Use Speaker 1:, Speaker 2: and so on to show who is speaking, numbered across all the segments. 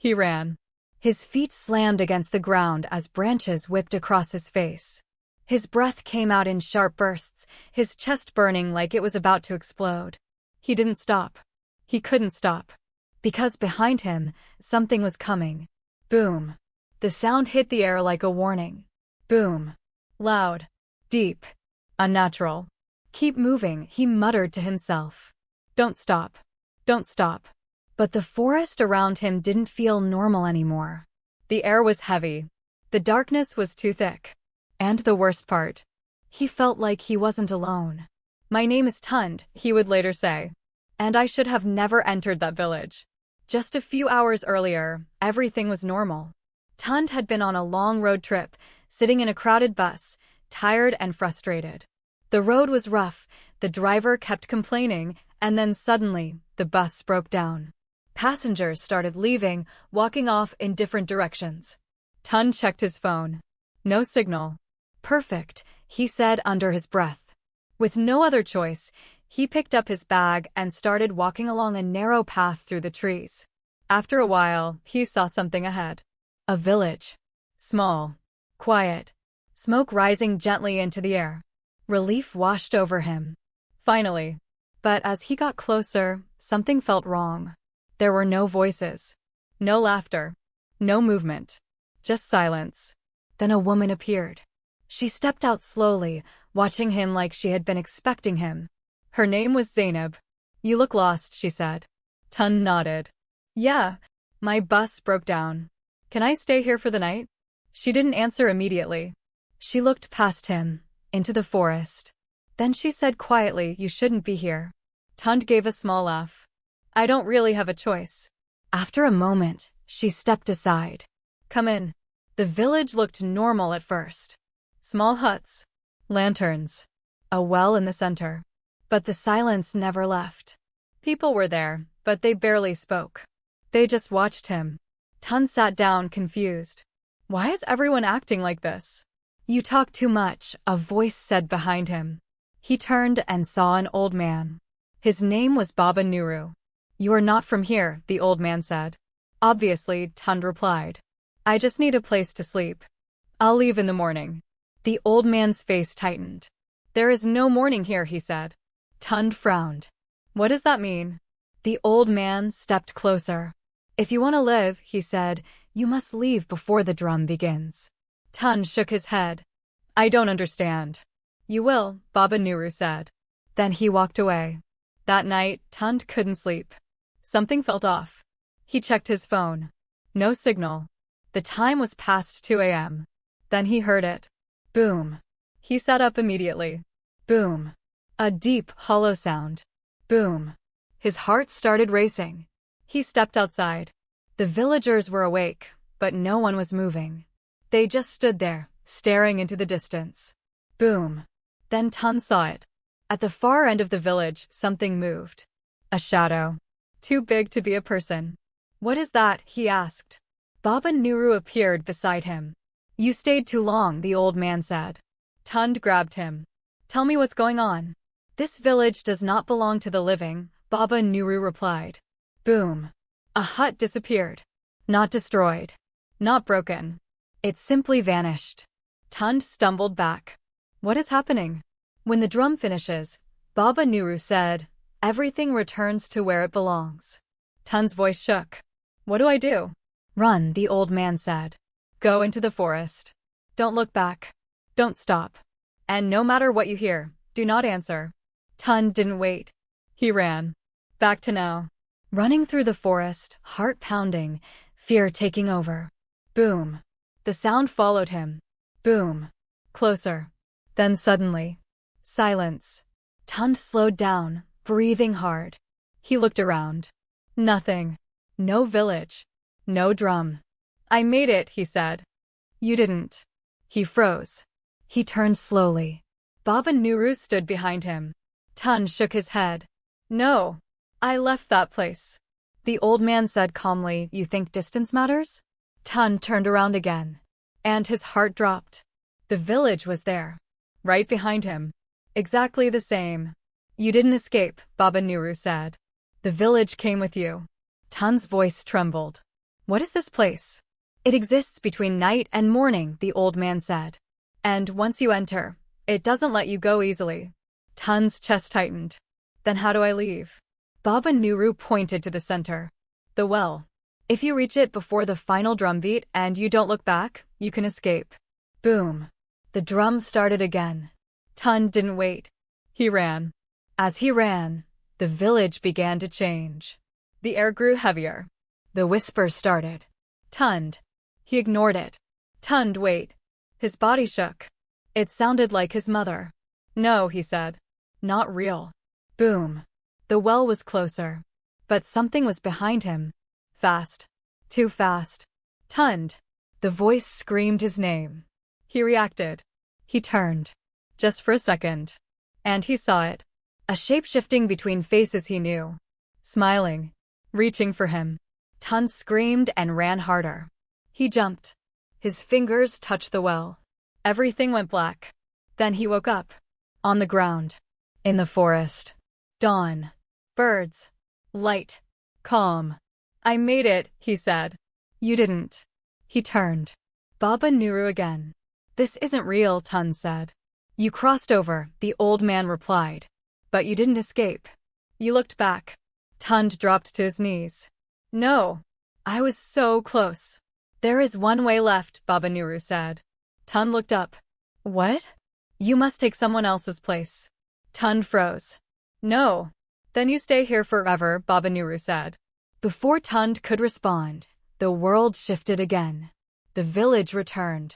Speaker 1: He ran. His feet slammed against the ground as branches whipped across his face. His breath came out in sharp bursts, his chest burning like it was about to explode. He didn't stop. He couldn't stop. Because behind him, something was coming. Boom. The sound hit the air like a warning. Boom. Loud. Deep. Unnatural. Keep moving, he muttered to himself. Don't stop. Don't stop. But the forest around him didn't feel normal anymore. The air was heavy. The darkness was too thick. And the worst part, he felt like he wasn't alone. My name is Tunde, he would later say. And I should have never entered that village. Just a few hours earlier, everything was normal. Tunde had been on a long road trip, sitting in a crowded bus, tired and frustrated. The road was rough, the driver kept complaining, and then suddenly, the bus broke down. Passengers started leaving, walking off in different directions. Tunde checked his phone. No signal. Perfect, he said under his breath. With no other choice, he picked up his bag and started walking along a narrow path through the trees. After a while, he saw something ahead. A village. Small. Quiet. Smoke rising gently into the air. Relief washed over him. Finally. But as he got closer, something felt wrong. There were no voices. No laughter. No movement. Just silence. Then a woman appeared. She stepped out slowly, watching him like she had been expecting him. Her name was Zainab. You look lost, she said. Tunde nodded. Yeah, my bus broke down. Can I stay here for the night? She didn't answer immediately. She looked past him, into the forest. Then she said quietly, you shouldn't be here. Tunde gave a small laugh. I don't really have a choice. After a moment, she stepped aside. Come in. The village looked normal at first. Small huts. Lanterns. A well in the center. But the silence never left. People were there, but they barely spoke. They just watched him. Tunde sat down, confused. Why is everyone acting like this? You talk too much, a voice said behind him. He turned and saw an old man. His name was Baba Nuru. You are not from here, the old man said. Obviously, Tunde replied. I just need a place to sleep. I'll leave in the morning. The old man's face tightened. There is no morning here, he said. Tunde frowned. What does that mean? The old man stepped closer. If you want to live, he said, you must leave before the drum begins. Tunde shook his head. I don't understand. You will, Baba Nuru said. Then he walked away. That night, Tunde couldn't sleep. Something felt off. He checked his phone. No signal. The time was past 2 a.m. Then he heard it. Boom. He sat up immediately. Boom. A deep, hollow sound. Boom. His heart started racing. He stepped outside. The villagers were awake, but no one was moving. They just stood there, staring into the distance. Boom. Then Tunde saw it. At the far end of the village, something moved. A shadow. Too big to be a person. What is that? He asked. Baba Nuru appeared beside him. You stayed too long, the old man said. Tunde grabbed him. Tell me what's going on. This village does not belong to the living, Baba Nuru replied. Boom. A hut disappeared. Not destroyed. Not broken. It simply vanished. Tunde stumbled back. What is happening? When the drum finishes, Baba Nuru said, everything returns to where it belongs. Tunde's voice shook. What do I do? Run, the old man said. Go into the forest. Don't look back. Don't stop. And no matter what you hear, do not answer. Tunde didn't wait. He ran. Back to now. Running through the forest, heart pounding, fear taking over. Boom. The sound followed him. Boom. Closer. Then suddenly, silence. Tunde slowed down, breathing hard. He looked around. Nothing. No village. No drum. I made it, he said. You didn't. He froze. He turned slowly. Baba Nuru stood behind him. Tunde shook his head. No. I left that place. The old man said calmly, you think distance matters? Tunde turned around again. And his heart dropped. The village was there. Right behind him. Exactly the same. You didn't escape, Baba Nuru said. The village came with you. Tunde's voice trembled. What is this place? It exists between night and morning, the old man said. And once you enter, it doesn't let you go easily. Tun's chest tightened. Then how do I leave? Baba Nuru pointed to the center. The well. If you reach it before the final drum beat and you don't look back, you can escape. Boom. The drum started again. Tun didn't wait. He ran. As he ran, the village began to change. The air grew heavier. The whispers started. Tund. He ignored it. Tund, wait. His body shook. It sounded like his mother. No, he said. Not real. Boom. The well was closer. But something was behind him. Fast. Too fast. Tund. The voice screamed his name. He reacted. He turned. Just for a second. And he saw it. A shape shifting between faces he knew. Smiling. Reaching for him. Tund screamed and ran harder. He jumped. His fingers touched the well. Everything went black. Then he woke up. On the ground. In the forest. Dawn. Birds. Light. Calm. I made it, he said. You didn't. He turned. Baba Nuru again. This isn't real, Tun said. You crossed over, the old man replied. But you didn't escape. You looked back. Tund dropped to his knees. No. I was so close. There is one way left, Baba Nuru said. Tun looked up. What? You must take someone else's place. Tun froze. No. Then you stay here forever, Baba Nuru said. Before Tund could respond, the world shifted again. The village returned.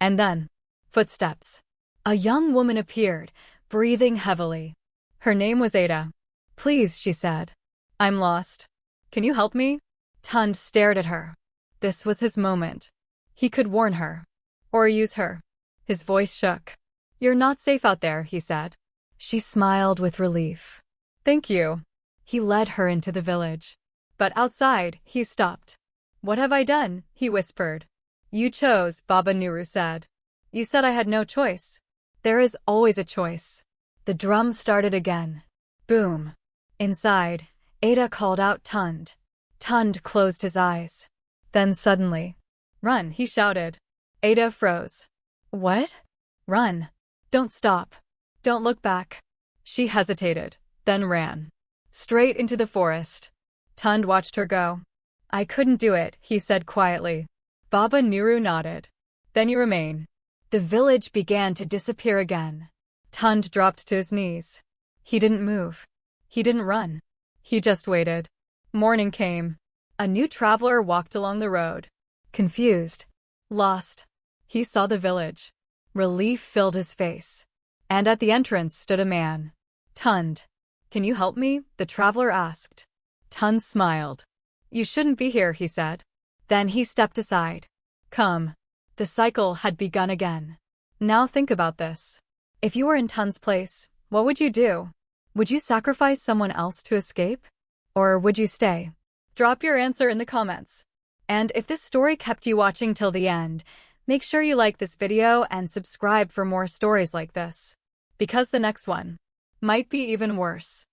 Speaker 1: And then, footsteps. A young woman appeared, breathing heavily. Her name was Ada. Please, she said. I'm lost. Can you help me? Tund stared at her. This was his moment. He could warn her. Or use her. His voice shook. You're not safe out there, he said. She smiled with relief. Thank you. He led her into the village. But outside, he stopped. What have I done? He whispered. You chose, Baba Nuru said. You said I had no choice. There is always a choice. The drum started again. Boom. Inside, Ada called out Tund. Tund closed his eyes. Then suddenly, run, he shouted. Ada froze. What? Run. Don't stop. Don't look back. She hesitated, then ran. Straight into the forest. Tund watched her go. I couldn't do it, he said quietly. Baba Nuru nodded. Then you remain. The village began to disappear again. Tund dropped to his knees. He didn't move. He didn't run. He just waited. Morning came. A new traveler walked along the road. Confused. Lost. He saw the village. Relief filled his face. And at the entrance stood a man. Tund. Can you help me? The traveler asked. Tund smiled. You shouldn't be here, he said. Then he stepped aside. Come. The cycle had begun again. Now think about this. If you were in Tund's place, what would you do? Would you sacrifice someone else to escape? Or would you stay? Drop your answer in the comments. And if this story kept you watching till the end, make sure you like this video and subscribe for more stories like this. Because the next one might be even worse.